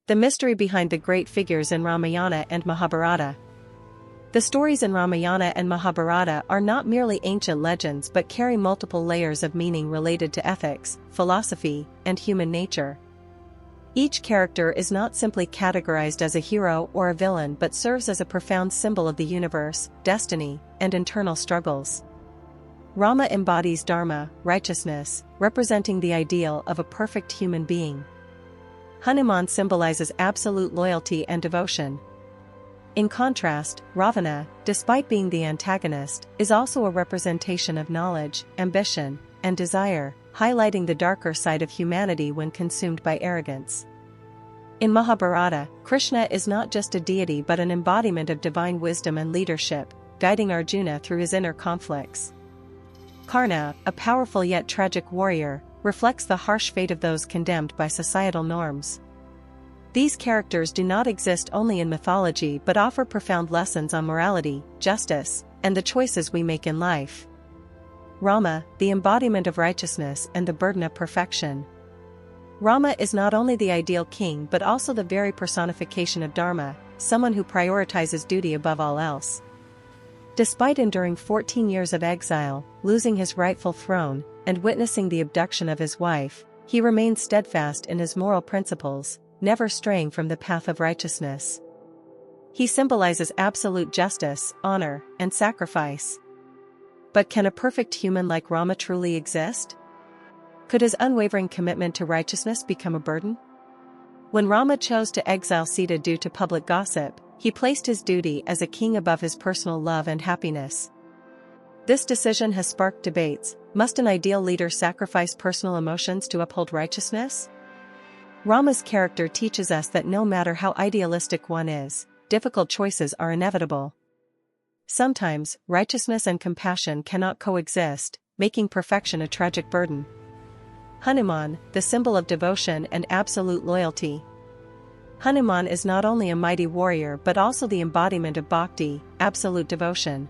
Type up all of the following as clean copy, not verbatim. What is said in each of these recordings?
The mystery behind the great figures in Ramayana and Mahabharata. The stories in Ramayana and Mahabharata are not merely ancient legends but carry multiple layers of meaning related to ethics, philosophy, and human nature. Each character is not simply categorized as a hero or a villain but serves as a profound symbol of the universe, destiny, and internal struggles. Rama embodies dharma, righteousness, representing the ideal of a perfect human being. Hanuman symbolizes absolute loyalty and devotion. In contrast, Ravana, despite being the antagonist, is also a representation of knowledge, ambition, and desire, highlighting the darker side of humanity when consumed by arrogance. In Mahabharata, Krishna is not just a deity but an embodiment of divine wisdom and leadership, guiding Arjuna through his inner conflicts. Karna, a powerful yet tragic warrior, reflects the harsh fate of those condemned by societal norms. These characters do not exist only in mythology but offer profound lessons on morality, justice, and the choices we make in life. Rama, the embodiment of righteousness and the burden of perfection. Rama is not only the ideal king but also the very personification of Dharma, someone who prioritizes duty above all else. Despite enduring 14 years of exile, losing his rightful throne, and witnessing the abduction of his wife, he remains steadfast in his moral principles, never straying from the path of righteousness. He symbolizes absolute justice, honor, and sacrifice. But can a perfect human like Rama truly exist? Could his unwavering commitment to righteousness become a burden? When Rama chose to exile Sita due to public gossip, he placed his duty as a king above his personal love and happiness. This decision has sparked debates. Must an ideal leader sacrifice personal emotions to uphold righteousness? Rama's character teaches us that no matter how idealistic one is, difficult choices are inevitable. Sometimes, righteousness and compassion cannot coexist, making perfection a tragic burden. Hanuman, the symbol of devotion and absolute loyalty. Hanuman is not only a mighty warrior but also the embodiment of bhakti, absolute devotion.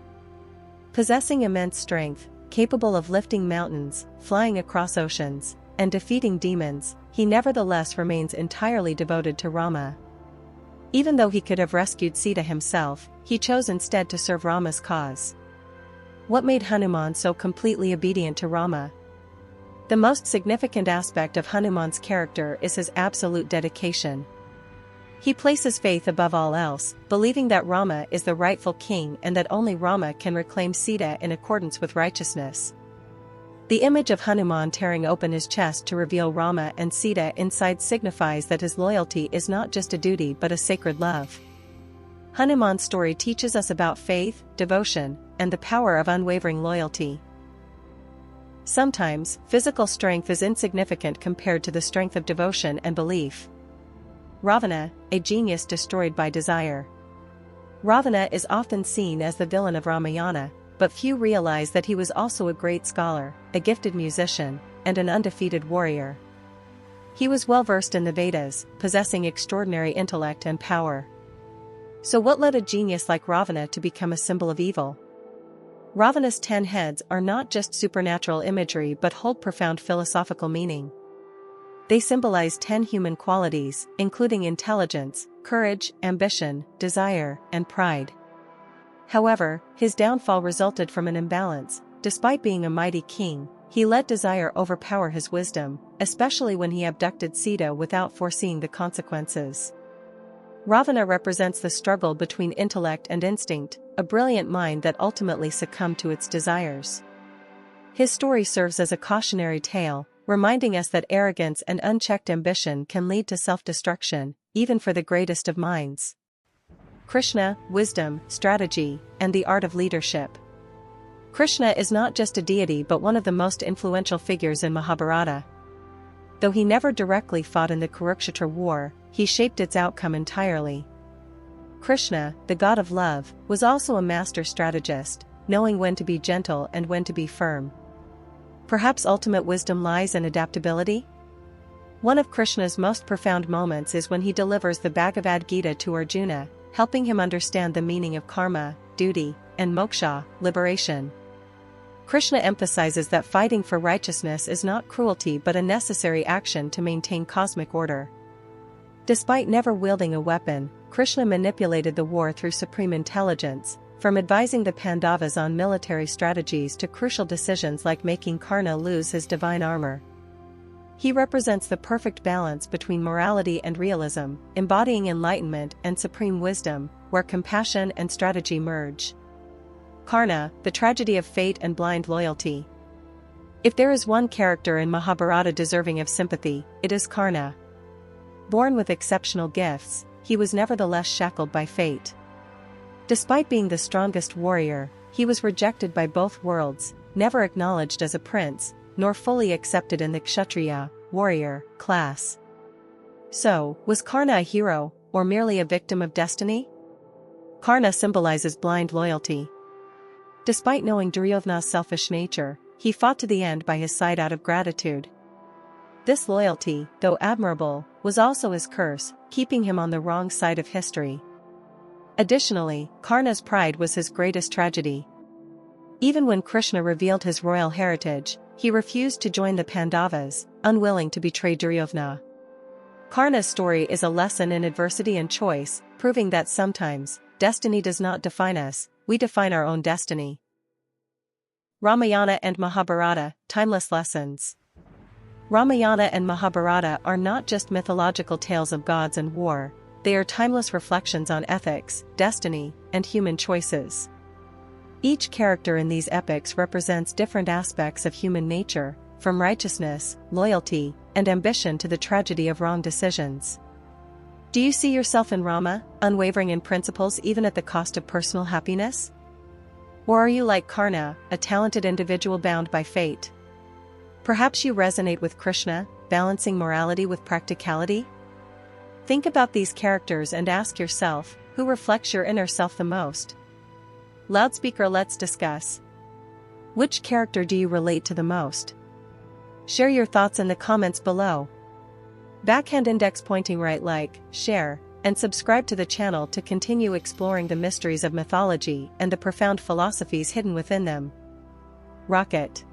Possessing immense strength, capable of lifting mountains, flying across oceans, and defeating demons, he nevertheless remains entirely devoted to Rama. Even though he could have rescued Sita himself, he chose instead to serve Rama's cause. What made Hanuman so completely obedient to Rama? The most significant aspect of Hanuman's character is his absolute dedication. He places faith above all else, believing that Rama is the rightful king and that only Rama can reclaim Sita in accordance with righteousness. The image of Hanuman tearing open his chest to reveal Rama and Sita inside signifies that his loyalty is not just a duty but a sacred love. Hanuman's story teaches us about faith, devotion, and the power of unwavering loyalty. Sometimes, physical strength is insignificant compared to the strength of devotion and belief. Ravana, a genius destroyed by desire. Ravana is often seen as the villain of Ramayana, but few realize that he was also a great scholar, a gifted musician, and an undefeated warrior. He was well versed in the Vedas, possessing extraordinary intellect and power. So what led a genius like Ravana to become a symbol of evil? Ravana's 10 heads are not just supernatural imagery but hold profound philosophical meaning. They symbolize 10 human qualities, including intelligence, courage, ambition, desire, and pride. However, his downfall resulted from an imbalance. Despite being a mighty king, he let desire overpower his wisdom, especially when he abducted Sita without foreseeing the consequences. Ravana represents the struggle between intellect and instinct, a brilliant mind that ultimately succumbed to its desires. His story serves as a cautionary tale, reminding us that arrogance and unchecked ambition can lead to self-destruction, even for the greatest of minds. Krishna, wisdom, strategy, and the art of leadership. Krishna is not just a deity but one of the most influential figures in Mahabharata. Though he never directly fought in the Kurukshetra war, he shaped its outcome entirely. Krishna, the god of love, was also a master strategist, knowing when to be gentle and when to be firm. Perhaps ultimate wisdom lies in adaptability? One of Krishna's most profound moments is when he delivers the Bhagavad Gita to Arjuna, helping him understand the meaning of karma, duty, and moksha, liberation. Krishna emphasizes that fighting for righteousness is not cruelty but a necessary action to maintain cosmic order. Despite never wielding a weapon, Krishna manipulated the war through supreme intelligence, from advising the Pandavas on military strategies to crucial decisions like making Karna lose his divine armor. He represents the perfect balance between morality and realism, embodying enlightenment and supreme wisdom, where compassion and strategy merge. Karna, the tragedy of fate and blind loyalty. If there is one character in Mahabharata deserving of sympathy, it is Karna. Born with exceptional gifts, he was nevertheless shackled by fate. Despite being the strongest warrior, he was rejected by both worlds, never acknowledged as a prince, nor fully accepted in the Kshatriya, warrior, class. So, was Karna a hero, or merely a victim of destiny? Karna symbolizes blind loyalty. Despite knowing Duryodhana's selfish nature, he fought to the end by his side out of gratitude. This loyalty, though admirable, was also his curse, keeping him on the wrong side of history. Additionally, Karna's pride was his greatest tragedy. Even when Krishna revealed his royal heritage, he refused to join the Pandavas, unwilling to betray Duryodhana. Karna's story is a lesson in adversity and choice, proving that sometimes, destiny does not define us, we define our own destiny. Ramayana and Mahabharata, timeless lessons. Ramayana and Mahabharata are not just mythological tales of gods and war, they are timeless reflections on ethics, destiny, and human choices. Each character in these epics represents different aspects of human nature, from righteousness, loyalty, and ambition to the tragedy of wrong decisions. Do you see yourself in Rama, unwavering in principles even at the cost of personal happiness? Or are you like Karna, a talented individual bound by fate? Perhaps you resonate with Krishna, balancing morality with practicality? Think about these characters and ask yourself, who reflects your inner self the most? Loudspeaker, let's discuss. Which character do you relate to the most? Share your thoughts in the comments below. Backhand index pointing right, like, share, and subscribe to the channel to continue exploring the mysteries of mythology and the profound philosophies hidden within them. Rocket.